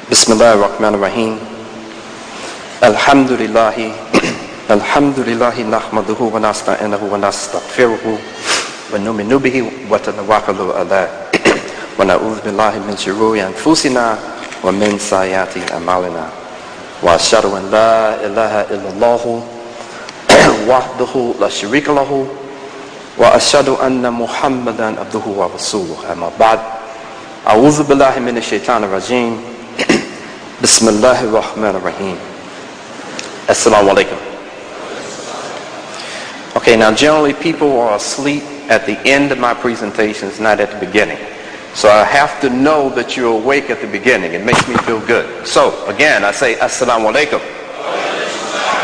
Bismillah ar-Rahman ar-Rahim. Alhamdulillahi nahmaduhu wa nasta'inuhu wa nastaghfiruhu wa nu'minu bihi wa natawakkalu alayh wa na'udhu billahi min shururi anfusina wa min sayyiati a'malina wa ashhadu an la ilaha illallah wahdahu la sharika lahu wa ashhadu anna Muhammadan abduhu wa rasuluhu. Amma ba'd. A'udhu billahi minash shaitanir rajim. Bismillahir Rahmanir Rahim. Assalamu alaikum. Okay, now generally people are asleep at the end of my presentations, not at the beginning. So I have to know that you're awake at the beginning. It makes me feel good. So again, I say Assalamu alaikum.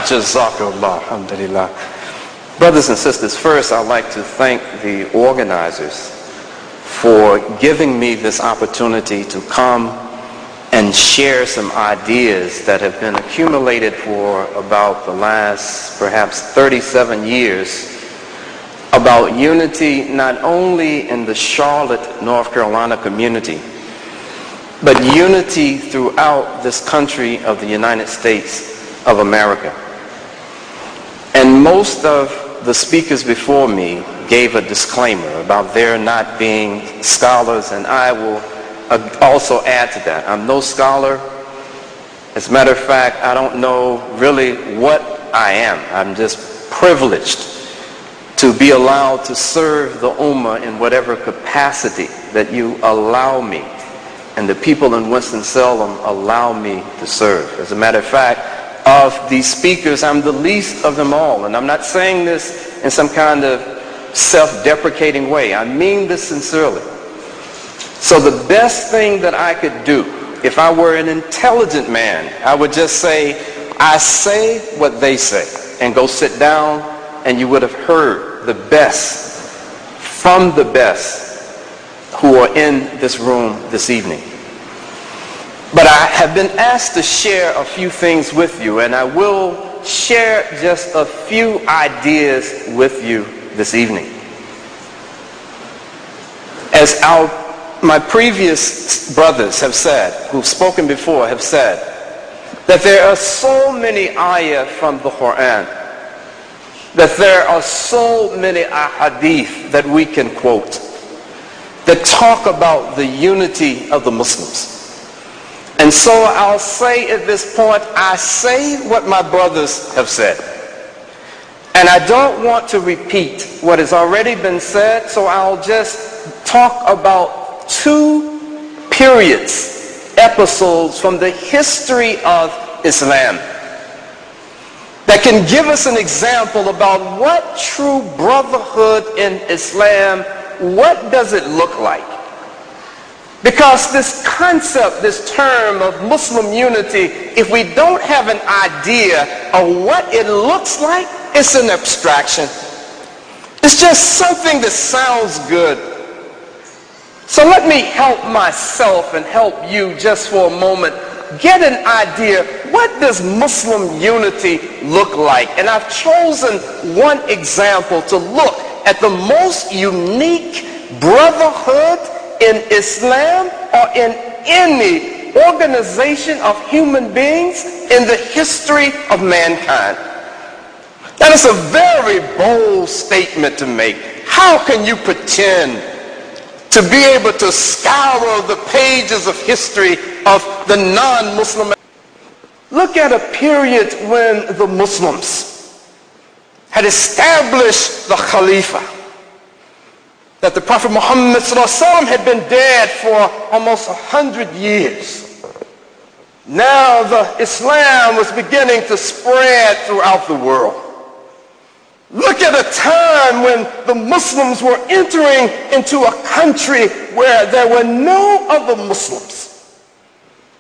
Jazakallah, alhamdulillah. Brothers and sisters, first I'd like to thank the organizers for giving me this opportunity to come and share some ideas that have been accumulated for about the last perhaps 37 years about unity not only in the Charlotte, North Carolina community, but unity throughout this country of the United States of America. And most of the speakers before me gave a disclaimer about their not being scholars, and I will also add to that. I'm no scholar. As a matter of fact, I don't know really what I am. I'm just privileged to be allowed to serve the Ummah in whatever capacity that you allow me, and the people in Winston-Salem allow me to serve. As a matter of fact, of these speakers, I'm the least of them all. And I'm not saying this in some kind of self-deprecating way. I mean this sincerely. So the best thing that I could do, if I were an intelligent man, I would just say, I say what they say, and go sit down, and you would have heard the best from the best who are in this room this evening. But I have been asked to share a few things with you, and I will share just a few ideas with you this evening. As my previous brothers have said, who've spoken before, have said that there are so many ayah from the Qur'an, that there are so many ahadith that we can quote that talk about the unity of the Muslims. And so I'll say at this point, I say what my brothers have said. And I don't want to repeat what has already been said, so I'll just talk about two periods, episodes from the history of Islam that can give us an example about what true brotherhood in Islam, what does it look like? Because this concept, this term of Muslim unity, if we don't have an idea of what it looks like, it's an abstraction. It's just something that sounds good. So let me help myself and help you just for a moment get an idea, what does Muslim unity look like? And I've chosen one example to look at the most unique brotherhood in Islam or in any organization of human beings in the history of mankind. That is a very bold statement to make. How can you pretend to be able to scour the pages of history of the non-Muslim? Look at a period when the Muslims had established the Khalifa, that the Prophet Muhammad had been dead for almost 100 years. Now the Islam was beginning to spread throughout the world. Look at a time when the Muslims were entering into a country where there were no other Muslims,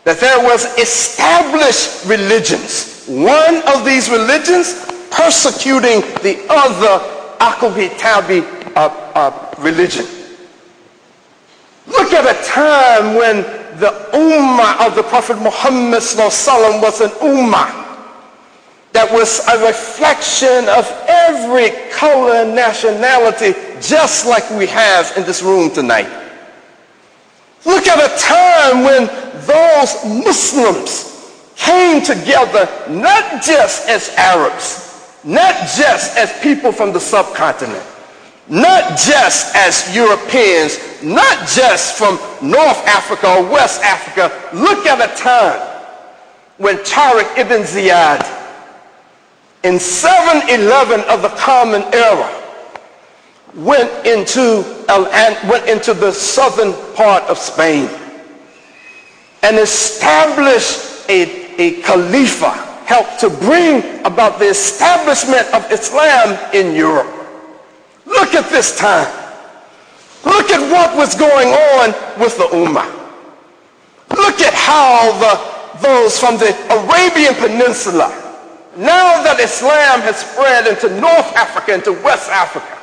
that there was established religions. One of these religions persecuting the other Tabi religion. Look at a time when the Ummah of the Prophet Muhammad was an Ummah that was a reflection of every color and nationality, just like we have in this room tonight. Look at a time when those Muslims came together not just as Arabs, not just as people from the subcontinent, not just as Europeans, not just from North Africa or West Africa. Look at a time when Tariq ibn Ziyad in 711 of the Common Era went into the southern part of Spain and established a Khalifa, helped to bring about the establishment of Islam in Europe. Look at this time. Look at what was going on with the Ummah. Look at how those from the Arabian Peninsula, now that Islam has spread into North Africa, into West Africa,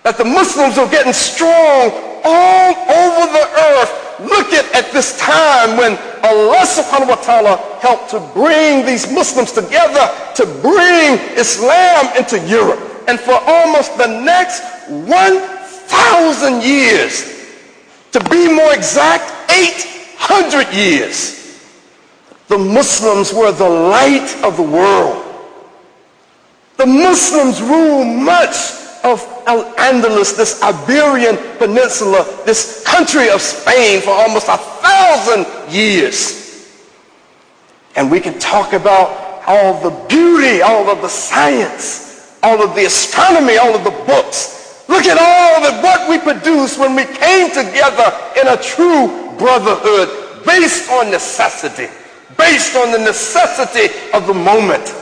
that the Muslims are getting strong all over the earth. Look at this time when Allah subhanahu wa ta'ala helped to bring these Muslims together to bring Islam into Europe. And for almost the next 1,000 years, to be more exact, 800 years, the Muslims were the light of the world. The Muslims ruled much of Al-Andalus, this Iberian Peninsula, this country of Spain, for almost 1,000 years. And we can talk about all the beauty, all of the science, all of the astronomy, all of the books. Look at all of what we produced when we came together in a true brotherhood based on necessity, based on the necessity of the moment.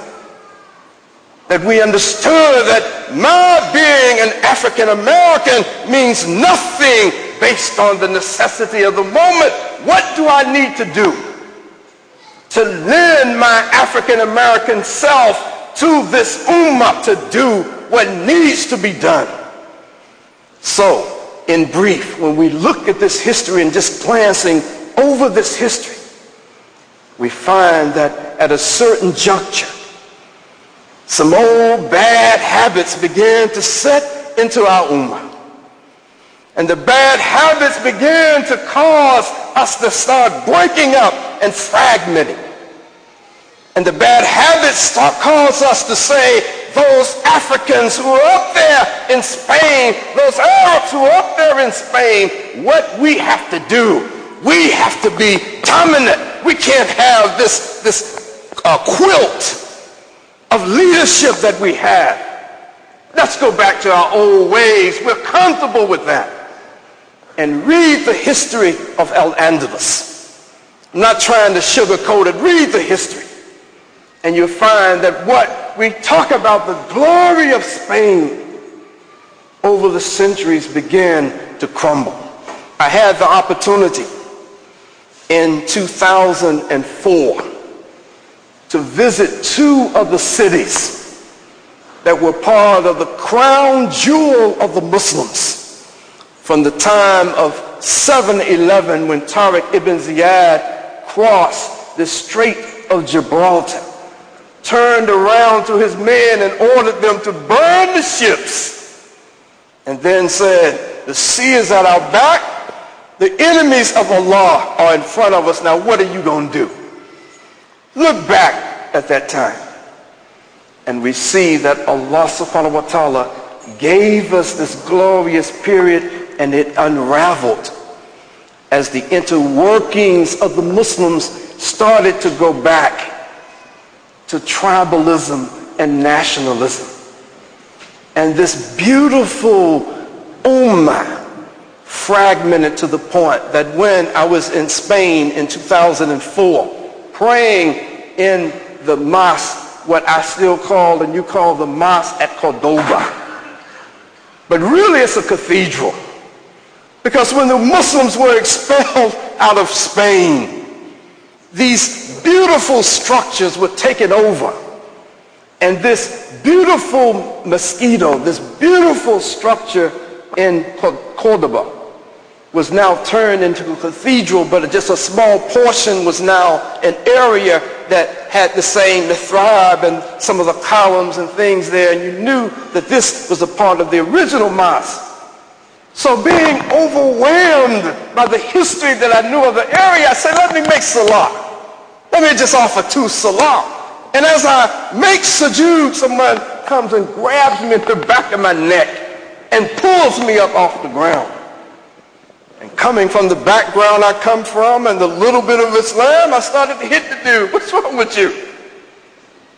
That we understood that my being an African American means nothing based on the necessity of the moment. What do I need to do to lend my African American self to this ummah to do what needs to be done? So, in brief, when we look at this history and just glancing over this history, we find that at a certain juncture, some old bad habits began to set into our ummah. And the bad habits began to cause us to start breaking up and fragmenting. And the bad habits cause us to say, those Africans who are up there in Spain, those Arabs who are up there in Spain, what we have to do, we have to be dominant. We can't have this quilt of leadership that we have. Let's go back to our old ways. We're comfortable with that. And read the history of Al-Andalus. I'm not trying to sugarcoat it. Read the history. And you'll find that what we talk about, the glory of Spain over the centuries began to crumble. I had the opportunity in 2004 to visit two of the cities that were part of the crown jewel of the Muslims from the time of 711 when Tariq ibn Ziyad crossed the Strait of Gibraltar, turned around to his men and ordered them to burn the ships, and then said, the sea is at our back, the enemies of Allah are in front of us, now what are you going to do? Look back at that time, and we see that Allah subhanahu wa ta'ala gave us this glorious period, and it unraveled as the interworkings of the Muslims started to go back to tribalism and nationalism. And this beautiful ummah fragmented to the point that when I was in Spain in 2004, praying in the mosque, what I still call and you call the mosque at Cordoba. But really it's a cathedral. Because when the Muslims were expelled out of Spain, these beautiful structures were taken over. And this beautiful mosquito, this beautiful structure in Cordoba was now turned into a cathedral, but just a small portion was now an area that had the same mihrab and some of the columns and things there, and you knew that this was a part of the original mosque. So being overwhelmed by the history that I knew of the area, I said, let me make salah. Let me just offer 2 salah. And as I make sujood, someone comes and grabs me at the back of my neck and pulls me up off the ground. And coming from the background I come from and the little bit of Islam, I started to hit the dude. What's wrong with you?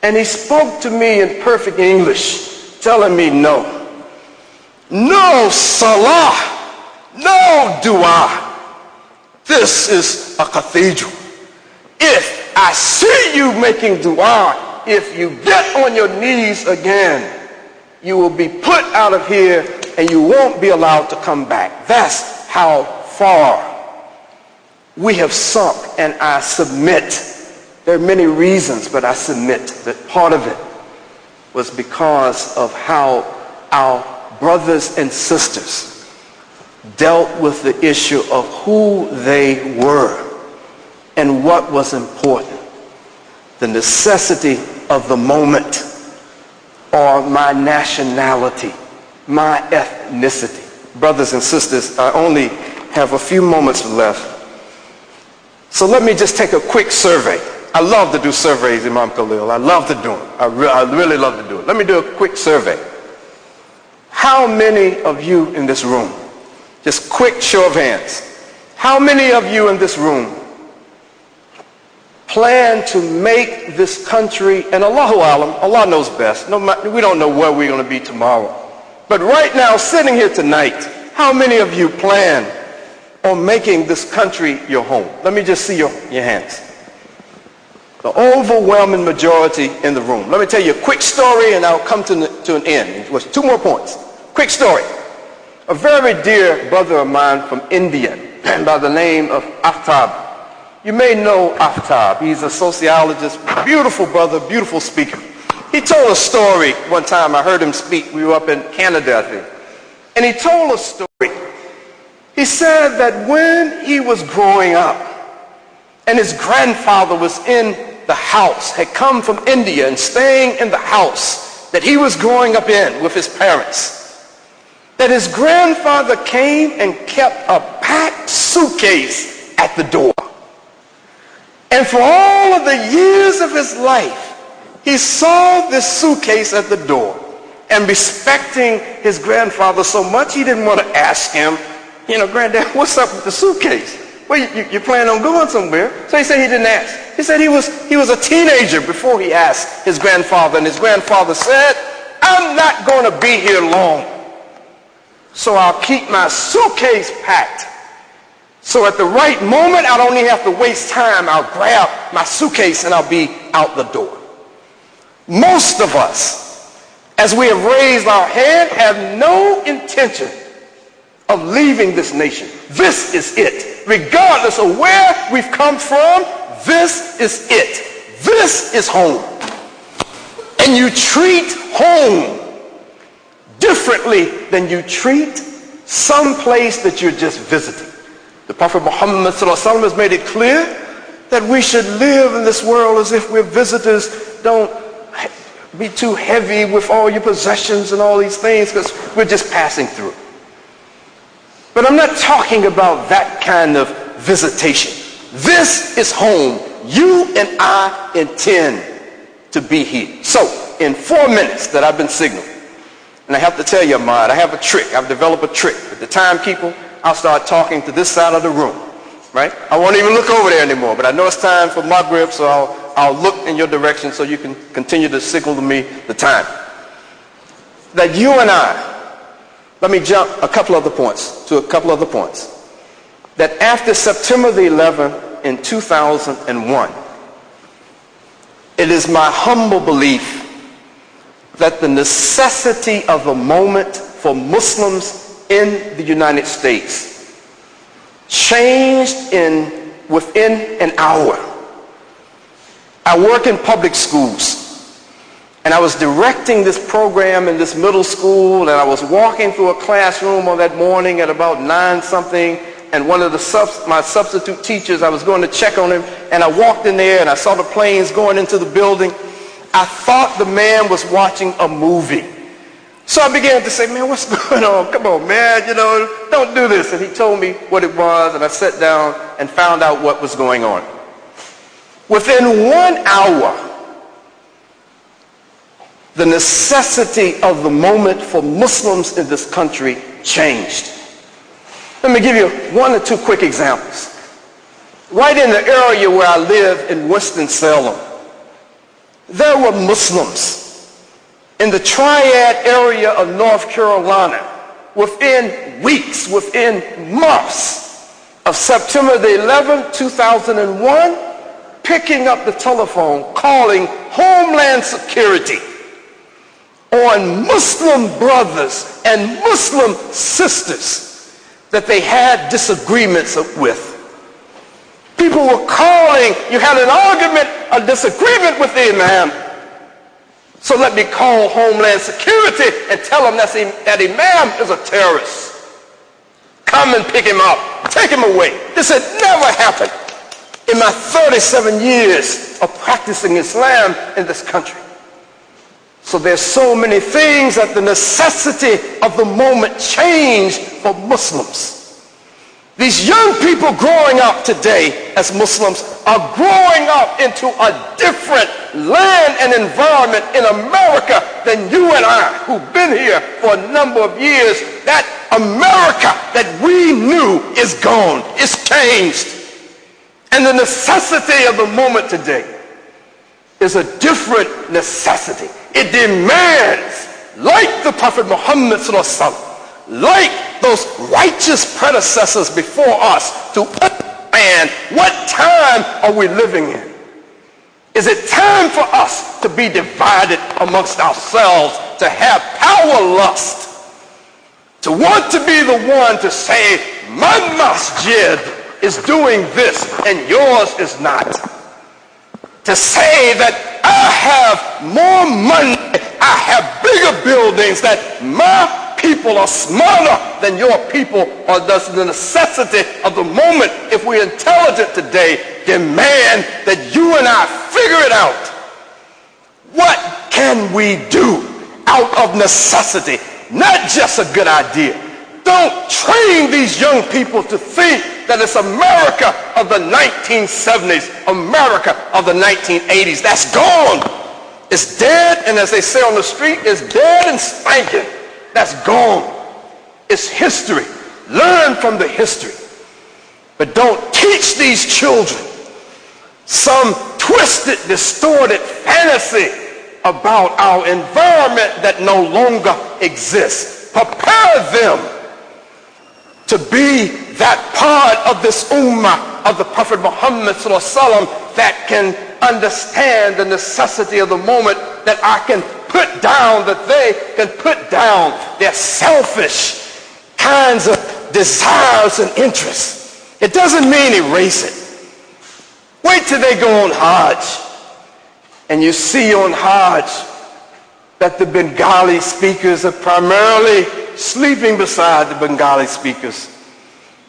And he spoke to me in perfect English, telling me no. No salah, no dua. This is a cathedral. If I see you making dua, if you get on your knees again, you will be put out of here and you won't be allowed to come back. That's how far we have sunk, and I submit. There are many reasons, but I submit that part of it was because of how our brothers and sisters dealt with the issue of who they were and what was important. The necessity of the moment, or my nationality, my ethnicity. Brothers and sisters, I only have a few moments left. So let me just take a quick survey. I love to do surveys, Imam Khalid. I love to do them. I really love to do it. Let me do a quick survey. How many of you in this room, just quick show of hands, how many of you in this room plan to make this country, and Allahu Alam, Allah knows best, we don't know where we're going to be tomorrow, but right now, sitting here tonight, how many of you plan on making this country your home? Let me just see your hands. The overwhelming majority in the room. Let me tell you a quick story and I'll come to an end. It was 2 more points. Quick story. A very dear brother of mine from India by the name of Aftab. You may know Aftab. He's a sociologist, beautiful brother, beautiful speaker. He told a story one time. I heard him speak. We were up in Canada, I think. And he told a story. He said that when he was growing up and his grandfather was in the house, had come from India and staying in the house that he was growing up in with his parents, that his grandfather came and kept a packed suitcase at the door. And for all of the years of his life, he saw this suitcase at the door. And respecting his grandfather so much, he didn't want to ask him, Granddad, what's up with the suitcase? Well, you plan on going somewhere. So he said he didn't ask. He said he was a teenager before he asked his grandfather. And his grandfather said, I'm not going to be here long. So I'll keep my suitcase packed. So at the right moment, I don't even have to waste time. I'll grab my suitcase and I'll be out the door. Most of us, as we have raised our hand, have no intention of leaving this nation. This is it. Regardless of where we've come from, this is it. This is home. And you treat home differently than you treat some place that you're just visiting. The Prophet Muhammad ﷺ has made it clear that we should live in this world as if we're visitors. Don't be too heavy with all your possessions and all these things, because we're just passing through. But I'm not talking about that kind of visitation. This is home. You and I intend to be here. So, in 4 minutes that I've been signaling, and I have to tell you, Ahmad, I have a trick. I've developed a trick. With the timekeeper, I'll start talking to this side of the room, right? I won't even look over there anymore, but I know it's time for Maghrib, so I'll look in your direction so you can continue to signal to me the time. That you and I, let me jump to a couple other points. That after September the 11th in 2001, it is my humble belief that the necessity of the moment for Muslims in the United States changed within an hour. I work in public schools. And I was directing this program in this middle school, and I was walking through a classroom on that morning at about 9-something, and one of my substitute teachers, I was going to check on him, and I walked in there and I saw the planes going into the building. I thought the man was watching a movie. So I began to say, man, what's going on? Come on, man, don't do this. And he told me what it was, and I sat down and found out what was going on. Within 1 hour, the necessity of the moment for Muslims in this country changed. Let me give you 1 or 2 quick examples. Right in the area where I live in Winston, Salem, there were Muslims in the triad area of North Carolina within weeks, within months of September the 11th, 2001, picking up the telephone, calling Homeland Security on Muslim brothers and Muslim sisters that they had disagreements with. People were calling, you had an argument, a disagreement with the Imam. So let me call Homeland Security and tell them that Imam is a terrorist. Come and pick him up, take him away. This had never happened in my 37 years of practicing Islam in this country. So there's so many things that the necessity of the moment changed for Muslims. These young people growing up today as Muslims are growing up into a different land and environment in America than you and I, who've been here for a number of years. That America that we knew is gone, it's changed. And the necessity of the moment today is a different necessity. It demands, like the Prophet Muhammad ﷺ, like those righteous predecessors before us, to understand what time are we living in. Is it time for us to be divided amongst ourselves, to have power lust, to want to be the one to say, my masjid is doing this and yours is not? To say that I have more money, I have bigger buildings, that my people are smarter than your people, or does the necessity of the moment, if we're intelligent today, demand that you and I figure it out? What can we do out of necessity? Not just a good idea. Don't train these young people to think that it's America of the 1970s, America of the 1980s. That's gone. It's dead, and as they say on the street, it's dead and spanking. That's gone. It's history. Learn from the history. But don't teach these children some twisted, distorted fantasy about our environment that no longer exists. Prepare them to be that part of this ummah of the Prophet Muhammad ﷺ that can understand the necessity of the moment, that I can put down, that they can put down their selfish kinds of desires and interests. It doesn't mean erase it. Wait till they go on Hajj and you see on Hajj that the Bengali speakers are primarily sleeping beside the Bengali speakers.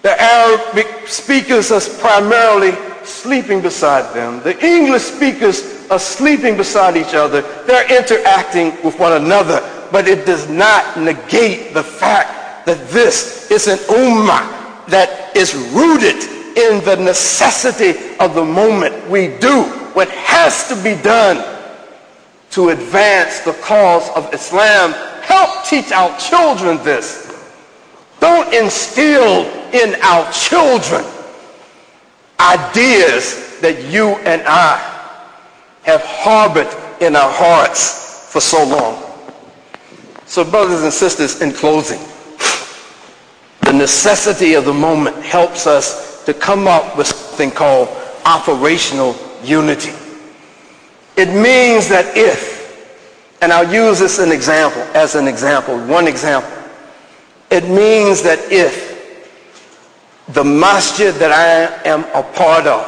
The Arabic speakers are primarily sleeping beside them. The English speakers are sleeping beside each other. They're interacting with one another, but it does not negate the fact that this is an ummah that is rooted in the necessity of the moment. We do what has to be done to advance the cause of Islam. Help teach our children this. Don't instill in our children ideas that you and I have harbored in our hearts for so long. So brothers and sisters, in closing, the necessity of the moment helps us to come up with something called operational unity. It means that if, and I'll use this as an example, one example. It means that if the masjid that I am a part of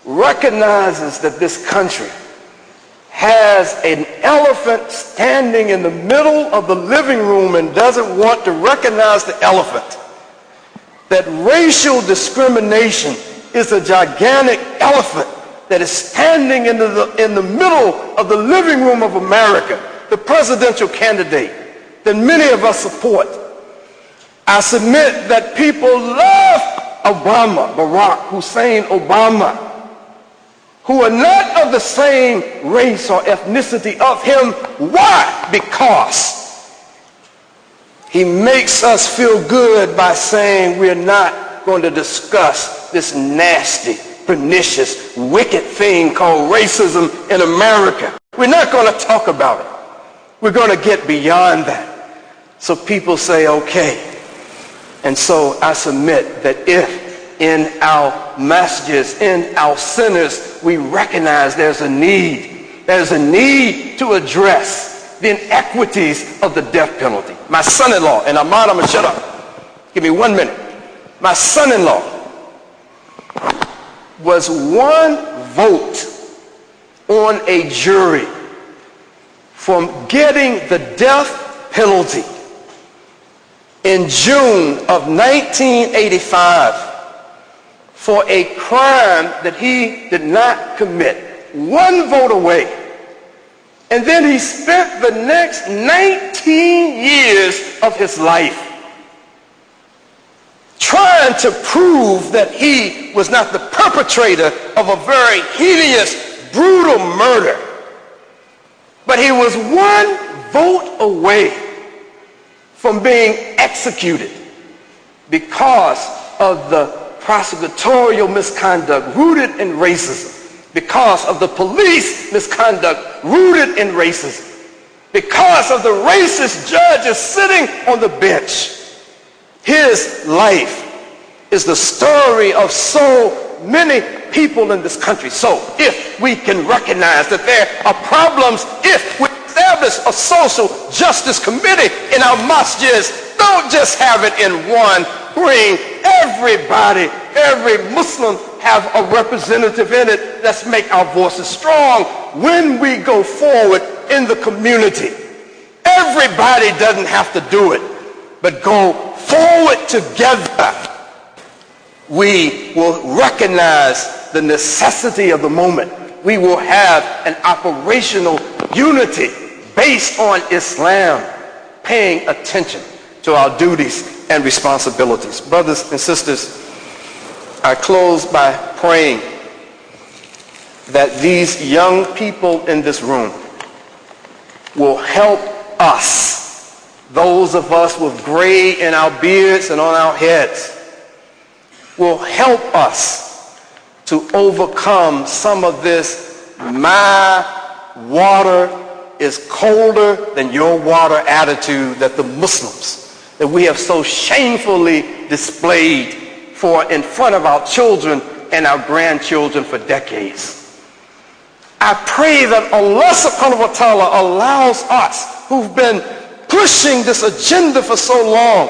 recognizes that this country has an elephant standing in the middle of the living room and doesn't want to recognize the elephant, that racial discrimination is a gigantic elephant that is standing in the middle of the living room of America, the presidential candidate that many of us support. I submit that people love Obama, Barack Hussein Obama, who are not of the same race or ethnicity of him. Why? Because he makes us feel good by saying we're not going to discuss this nasty, pernicious, wicked thing called racism in America. We're not going to talk about it. We're going to get beyond that. So people say, okay. And so I submit that if in our masjids, in our centers, we recognize there's a need to address the inequities of the death penalty. My son-in-law, and Ahmad, I'm going to shut up. Give me 1 minute. My son-in-law was one vote on a jury from getting the death penalty in June of 1985 for a crime that he did not commit. One vote away. And then he spent the next 19 years of his life trying to prove that he was not the perpetrator of a very heinous, brutal murder. But he was one vote away from being executed because of the prosecutorial misconduct rooted in racism, because of the police misconduct rooted in racism, because of the racist judges sitting on the bench. His life is the story of so many people in this country. So if we can recognize that there are problems, if we establish a social justice committee in our masjids, don't just have it in one. Bring everybody, every Muslim have a representative in it. Let's make our voices strong when we go forward in the community. Everybody doesn't have to do it, but go forward together. We will recognize the necessity of the moment. We will have an operational unity based on Islam, paying attention to our duties and responsibilities. Brothers and sisters, I close by praying that these young people in this room will help us, those of us with gray in our beards and on our heads, will help us to overcome some of this my water is colder than your water attitude that the Muslims, that we have so shamefully displayed for in front of our children and our grandchildren for decades. I pray that Allah subhanahu wa ta'ala allows us who've been pushing this agenda for so long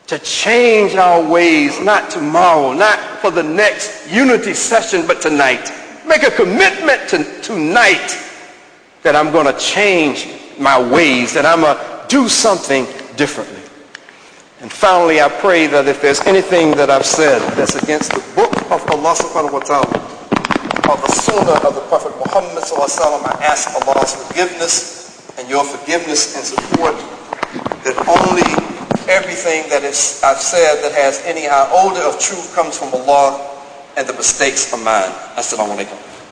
to change our ways, not tomorrow, not for the next unity session, but tonight. Make a commitment to tonight that I'm going to change my ways, that I'm going to do something differently. And finally, I pray that if there's anything that I've said that's against the book of Allah subhanahu wa ta'ala or the sunnah of the Prophet Muhammad sallallahu alaihi wasallam, I ask Allah's forgiveness and your forgiveness and support, that only everything that I've said that has any iota of truth comes from Allah, and the mistakes are mine. Assalamu alaikum.